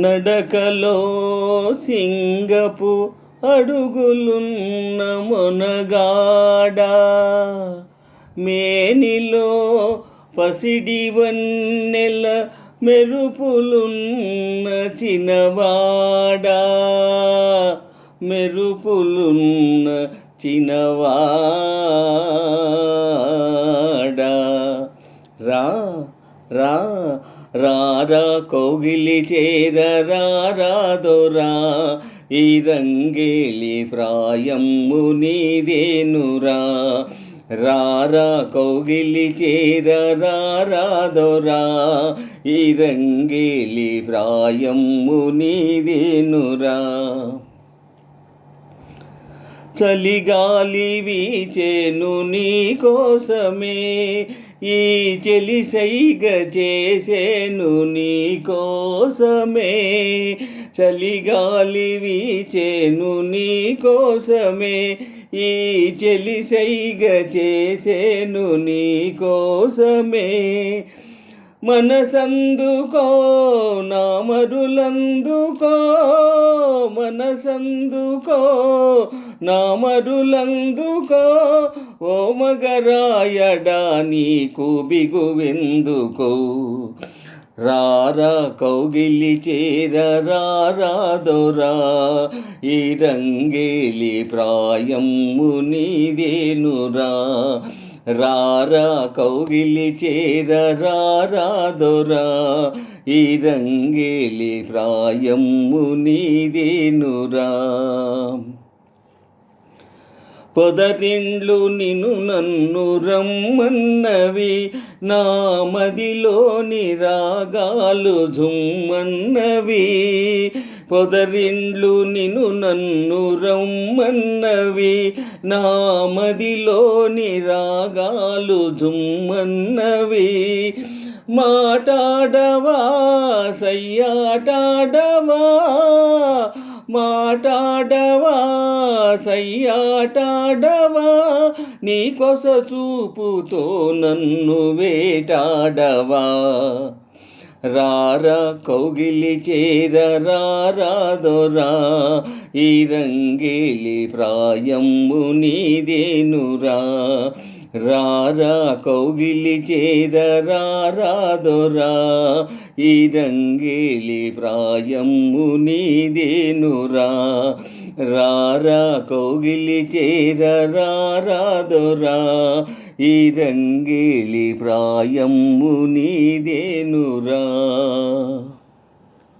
నడకలో సింగపు అడుగులున్న మొనగాడా, మేనిలో పసిడి వన్నెల మెరుపులున్న చినవాడా, మెరుపులున్న చినవాడా. రా రా రారా కౌగిలి చేర రారాదోరా, ఈ రంగేలి ప్రాయమ్ము నీదేనురా. రారా కౌగిలి చేర రారాదోరా, ఈ రంగేలి ప్రాయమ్ము నీదేనురా. చలిగాలి వీచెను నీ కోసమే, ఈ చెలి సైగ చేసేను నీ కోసమే. చలిగాలి వీచెను నీ కోసమే, ఈ చెలి సైగ చేసేను నీ కోసమే. మనసందుకో నా మరులందుకో, మనసందుకో నా మరులందుకో, ఓ మగరాయడా నీకు బిగువెందుకో. రారా కౌగిలి చేర రారాదోరా, ఈ రంగేలి ప్రాయమ్ము నీదేనురా. రారా కౌగిలి చేర రారాదోరా, ఈ రంగేలి ప్రాయమ్ము నీదేనురా. పొదరిండ్లు నిన్ను నన్ను రమ్మన్నవి, నా మదిలోని రాగాలు జుమ్మన్నవి. పొదరిండ్లు నిన్ను నన్ను రమ్మన్నవి, నా మదిలోని రాగాలు జుమ్మన్నవి. మాటాడవా సయ్యాటాడవా, మాటాడవా సయ్యాటాడవా, నీ కొస చూపుతో నన్ను వేటాడవా. రారా కౌగిలి చేర రారాదోరా, ఈ రంగేలి ప్రాయమ్ము నీదేనురా. రారా కౌగిలి చేర రారాదోరా, ఈ రంగేలి ప్రాయమ్ము నీదేనురా. రారా కౌగిలి చేర రారాదోరా, ఈ రంగేలి ప్రాయమ్ము నీదేనురా.